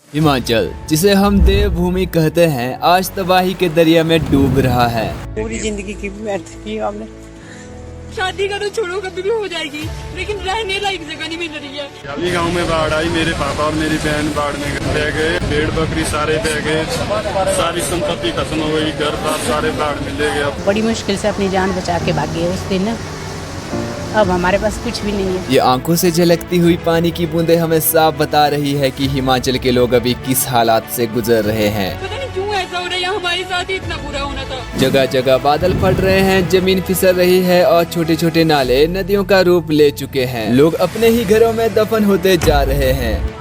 हिमाचल, जिसे हम देवभूमि कहते हैं, आज तबाही के दरिया में डूब रहा है। पूरी जिंदगी की मेहनत की हमने। शादी करो छोड़ो कभी भी हो जाएगी, लेकिन रहने लायक जगह नहीं मिल रही है। अभी गांव में बाढ़ आई, मेरे पापा और मेरी बहन बाढ़ में बह गए, भेड़ बकरी सारे बह गए, सारी संपत्ति खत्म हो गई, घर बार सारे बाढ़ में ले गए। बड़ी मुश्किल से अपनी जान बचा के भागे उस दिन। अब हमारे पास कुछ भी नहीं है। ये आंखों से झलकती हुई पानी की बूंदें हमें साफ बता रही है कि हिमाचल के लोग अभी किस हालात से गुजर रहे हैं। पता नहीं क्यों ऐसा हो रहा है, हमारे साथ ही इतना बुरा होना था। जगह जगह बादल फट रहे हैं, जमीन फिसल रही है और छोटे छोटे नाले नदियों का रूप ले चुके हैं। लोग अपने ही घरों में दफन होते जा रहे हैं।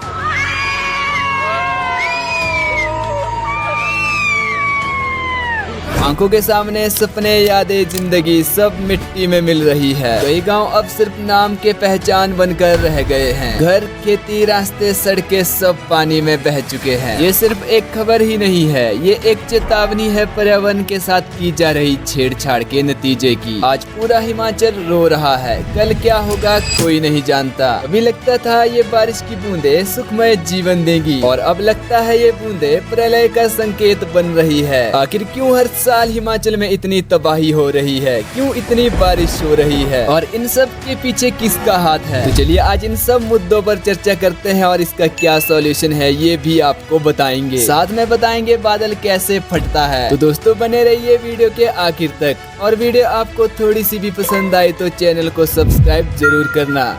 आंखों के सामने सपने, यादें, जिंदगी सब मिट्टी में मिल रही है। कई गांव अब सिर्फ नाम के पहचान बनकर रह गए हैं। घर, खेती, रास्ते, सड़कें सब पानी में बह चुके हैं। ये सिर्फ एक खबर ही नहीं है, ये एक चेतावनी है पर्यावरण के साथ की जा रही छेड़छाड़ के नतीजे की। आज पूरा हिमाचल रो रहा है, कल क्या होगा कोई नहीं जानता। अभी लगता था ये बारिश की बूंदे सुखमय जीवन देंगी, और अब लगता है ये बूंदे प्रलय का संकेत बन रही है। आखिर क्यों हर साल हिमाचल में इतनी तबाही हो रही है, क्यों इतनी बारिश हो रही है, और इन सब के पीछे किसका हाथ है? तो चलिए आज इन सब मुद्दों पर चर्चा करते हैं और इसका क्या सॉल्यूशन है ये भी आपको बताएंगे। साथ में बताएंगे बादल कैसे फटता है। तो दोस्तों बने रहिए वीडियो के आखिर तक, और वीडियो आपको थोड़ी सी भी पसंद आई तो चैनल को सब्सक्राइब जरूर करना।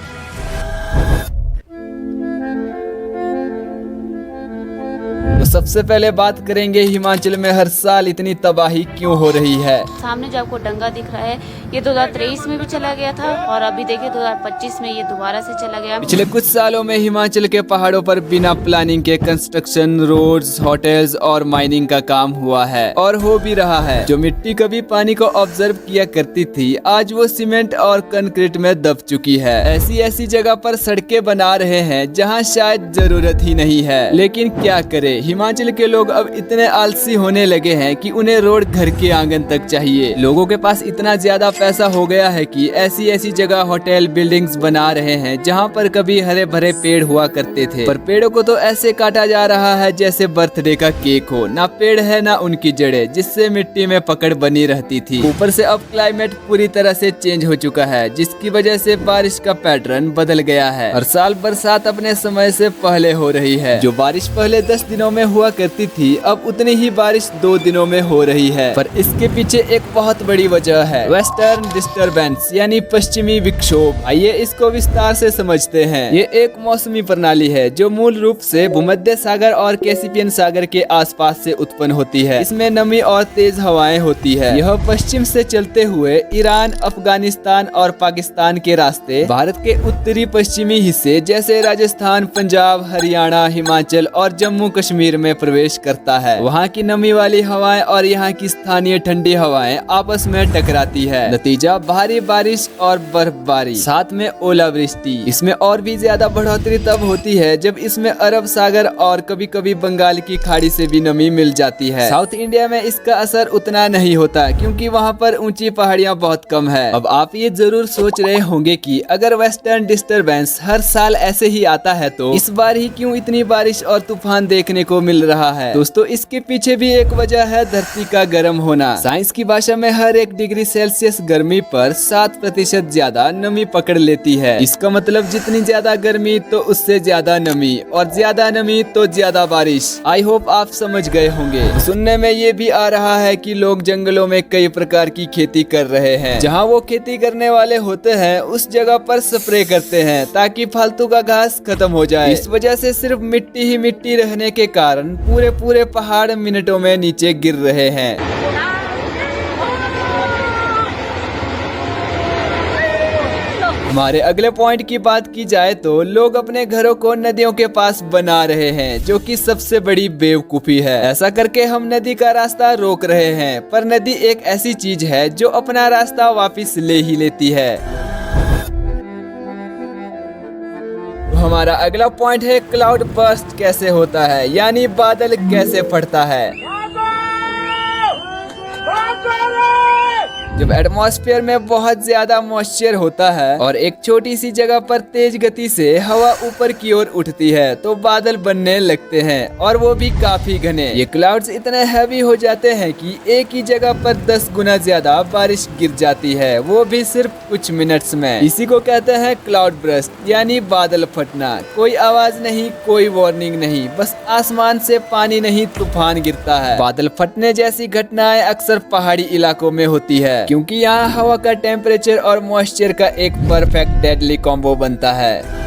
तो सबसे पहले बात करेंगे हिमाचल में हर साल इतनी तबाही क्यों हो रही है। सामने जो आपको डंगा दिख रहा है, ये 2023 में भी चला गया था और अभी देखिए 2025 में ये दोबारा से चला गया। पिछले कुछ सालों में हिमाचल के पहाड़ों पर बिना प्लानिंग के कंस्ट्रक्शन, रोड्स, होटल्स और माइनिंग का काम हुआ है और हो भी रहा है। जो मिट्टी कभी पानी को ऑब्जर्व किया करती थी, आज वो सीमेंट और कंक्रीट में दब चुकी है। ऐसी ऐसी जगह पर सड़कें बना रहे हैं जहाँ शायद जरूरत ही नहीं है, लेकिन क्या करे, हिमाचल के लोग अब इतने आलसी होने लगे हैं कि उन्हें रोड घर के आंगन तक चाहिए। लोगों के पास इतना ज्यादा पैसा हो गया है कि ऐसी ऐसी जगह होटल, बिल्डिंग्स बना रहे हैं जहां पर कभी हरे भरे पेड़ हुआ करते थे, पर पेड़ों को तो ऐसे काटा जा रहा है जैसे बर्थडे का केक हो। ना पेड़ है ना उनकी जड़ें, जिससे मिट्टी में पकड़ बनी रहती थी। ऊपर से अब क्लाइमेट पूरी तरह से चेंज हो चुका है, जिसकी वजह से बारिश का पैटर्न बदल गया है। हर साल बरसात अपने समय से पहले हो रही है। जो बारिश पहले 10 दिनों में हुआ करती थी, अब उतनी ही बारिश 2 दिनों में हो रही है। पर इसके पीछे एक बहुत बड़ी वजह है, वेस्टर्न डिस्टरबेंस यानी पश्चिमी विक्षोभ। आइए इसको विस्तार से समझते हैं। ये एक मौसमी प्रणाली है जो मूल रूप से भूमध्य सागर और कैस्पियन सागर के आसपास से उत्पन्न होती है। इसमें नमी और तेज हवाएं होती है। यह पश्चिम से चलते हुए ईरान, अफगानिस्तान और पाकिस्तान के रास्ते भारत के उत्तरी पश्चिमी हिस्से जैसे राजस्थान, पंजाब, हरियाणा, हिमाचल और जम्मू कश्मीर में प्रवेश करता है। वहाँ की नमी वाली हवाएं और यहाँ की स्थानीय ठंडी हवाएं आपस में टकराती है। नतीजा भारी बारिश और बर्फबारी, साथ में ओलावृष्टि। इसमें और भी ज्यादा बढ़ोतरी तब होती है जब इसमें अरब सागर और कभी कभी बंगाल की खाड़ी से भी नमी मिल जाती है। साउथ इंडिया में इसका असर उतना नहीं होता क्योंकि वहाँ पर ऊंची पहाड़ियाँ बहुत कम है। अब आप ये जरूर सोच रहे होंगे कि अगर वेस्टर्न डिस्टरबेंस हर साल ऐसे ही आता है तो इस बार ही क्यों इतनी बारिश और तूफान देखने को मिल रहा है। दोस्तों इसके पीछे भी एक वजह है धरती का गर्म होना। साइंस की भाषा में हर 1 डिग्री सेल्सियस गर्मी पर 7% ज्यादा नमी पकड़ लेती है। इसका मतलब जितनी ज्यादा गर्मी तो उससे ज्यादा नमी, और ज्यादा नमी तो ज्यादा बारिश। आई होप आप समझ गए होंगे। सुनने में ये भी आ रहा है कि लोग जंगलों में कई प्रकार की खेती कर रहे हैं। जहाँ वो खेती करने वाले होते हैं उस जगह पर स्प्रे करते हैं ताकि फालतू का घास खत्म हो जाए। इस वजह से सिर्फ मिट्टी ही मिट्टी रहने के कारण पूरे पहाड़ मिनटों में नीचे गिर रहे हैं। हमारे अगले पॉइंट की बात की जाए तो लोग अपने घरों को नदियों के पास बना रहे हैं, जो कि सबसे बड़ी बेवकूफी है। ऐसा करके हम नदी का रास्ता रोक रहे हैं, पर नदी एक ऐसी चीज है जो अपना रास्ता वापस ले ही लेती है। हमारा अगला पॉइंट है क्लाउड बर्स्ट कैसे होता है, यानी बादल कैसे फटता है। जब एटमॉस्फेयर में बहुत ज्यादा मॉइस्चर होता है और एक छोटी सी जगह पर तेज गति से हवा ऊपर की ओर उठती है तो बादल बनने लगते हैं और वो भी काफी घने। ये क्लाउड्स इतने हैवी हो जाते हैं कि एक ही जगह पर 10 गुना ज्यादा बारिश गिर जाती है, वो भी सिर्फ कुछ मिनट्स में। इसी को कहते हैं क्लाउड बर्स्ट यानी बादल फटना। कोई आवाज नहीं, कोई वार्निंग नहीं, बस आसमान से पानी नहीं तूफान गिरता है। बादल फटने जैसी घटनाएं अक्सर पहाड़ी इलाकों में होती है क्योंकि यहाँ हवा का टेम्परेचर और मॉइस्चर का एक परफेक्ट डेडली कॉम्बो बनता है।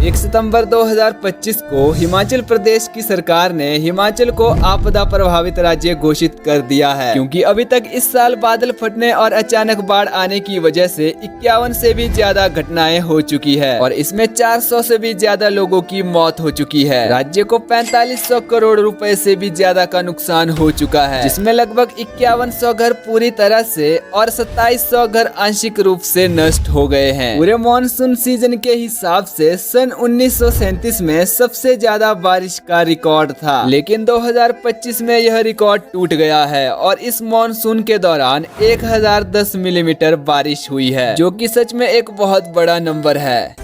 1 सितंबर 2025 को हिमाचल प्रदेश की सरकार ने हिमाचल को आपदा प्रभावित राज्य घोषित कर दिया है क्योंकि अभी तक इस साल बादल फटने और अचानक बाढ़ आने की वजह से 51 से भी ज्यादा घटनाएं हो चुकी है और इसमें 400 से भी ज्यादा लोगों की मौत हो चुकी है। राज्य को 4500 करोड़ रुपए से भी ज्यादा का नुकसान हो चुका है, जिसमें लगभग 5100 घर पूरी तरह से और 2700 घर आंशिक रूप से नष्ट हो गए हैं। पूरे मॉनसून सीजन के हिसाब से सन 1937 में सबसे ज्यादा बारिश का रिकॉर्ड था, लेकिन 2025 में यह रिकॉर्ड टूट गया है और इस मॉनसून के दौरान 1010 मिलीमीटर बारिश हुई है, जो कि सच में एक बहुत बड़ा नंबर है।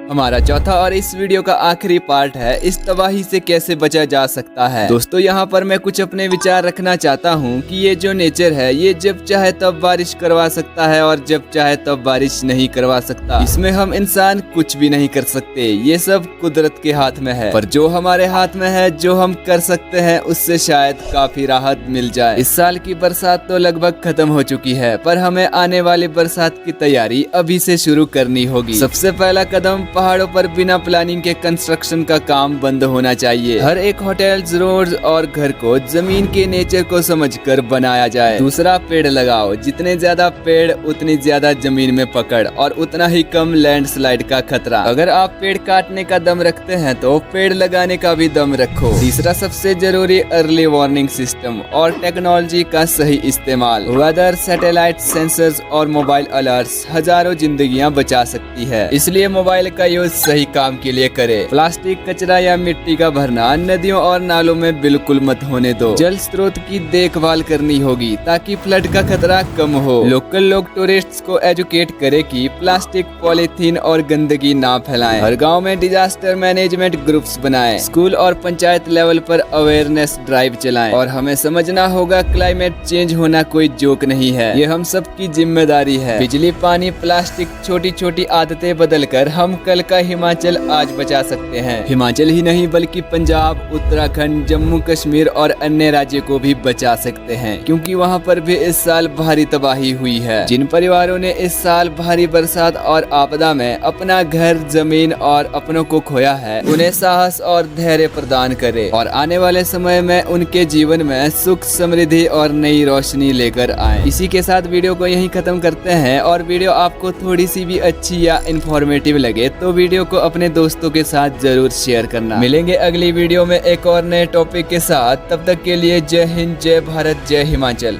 हमारा चौथा और इस वीडियो का आखिरी पार्ट है इस तबाही से कैसे बचा जा सकता है। दोस्तों यहाँ पर मैं कुछ अपने विचार रखना चाहता हूँ कि ये जो नेचर है ये जब चाहे तब बारिश करवा सकता है और जब चाहे तब बारिश नहीं करवा सकता। इसमें हम इंसान कुछ भी नहीं कर सकते, ये सब कुदरत के हाथ में है। पर जो हमारे हाथ में है, जो हम कर सकते हैं, उससे शायद काफी राहत मिल जाए। इस साल की बरसात तो लगभग खत्म हो चुकी है, पर हमें आने वाली बरसात की तैयारी अभी से शुरू करनी होगी। सबसे पहला कदम पहाड़ों पर बिना प्लानिंग के कंस्ट्रक्शन का काम बंद होना चाहिए। हर एक होटल्स, रोड्स और घर को जमीन के नेचर को समझकर बनाया जाए। दूसरा, पेड़ लगाओ। जितने ज्यादा पेड़ उतनी ज्यादा जमीन में पकड़ और उतना ही कम लैंडस्लाइड का खतरा। अगर आप पेड़ काटने का दम रखते हैं तो पेड़ लगाने का भी दम रखो। तीसरा सबसे जरूरी, अर्ली वार्निंग सिस्टम और टेक्नोलॉजी का सही इस्तेमाल। वेदर, सैटेलाइट सेंसर्स और मोबाइल अलर्ट्स हजारों जिंदगियां बचा सकती है, इसलिए मोबाइल का यूज सही काम के लिए करें। प्लास्टिक, कचरा या मिट्टी का भरना नदियों और नालों में बिल्कुल मत होने दो। जल स्रोत की देखभाल करनी होगी ताकि फ्लड का खतरा कम हो। लोकल लोग टूरिस्ट्स को एजुकेट करें कि प्लास्टिक, पॉलीथीन और गंदगी ना फैलाएं। हर गांव में डिजास्टर मैनेजमेंट ग्रुप्स बनाएं। स्कूल और पंचायत लेवल पर अवेयरनेस ड्राइव चलाएं। और हमें समझना होगा क्लाइमेट चेंज होना कोई जोक नहीं है, ये हम सबकी जिम्मेदारी है। बिजली, पानी, प्लास्टिक, छोटी छोटी आदतें बदलकर हम कल का हिमाचल आज बचा सकते हैं। हिमाचल ही नहीं बल्कि पंजाब, उत्तराखंड, जम्मू कश्मीर और अन्य राज्यों को भी बचा सकते हैं क्योंकि वहाँ पर भी इस साल भारी तबाही हुई है। जिन परिवारों ने इस साल भारी बरसात और आपदा में अपना घर, जमीन और अपनों को खोया है, उन्हें साहस और धैर्य प्रदान करे और आने वाले समय में उनके जीवन में सुख, समृद्धि और नई रोशनी लेकर आए। इसी के साथ वीडियो को यहीं खत्म करते हैं और वीडियो आपको थोड़ी सी भी अच्छी या इंफॉर्मेटिव लगे तो वीडियो को अपने दोस्तों के साथ जरूर शेयर करना। मिलेंगे अगली वीडियो में एक और नए टॉपिक के साथ, तब तक के लिए जय हिंद, जय भारत, जय हिमाचल।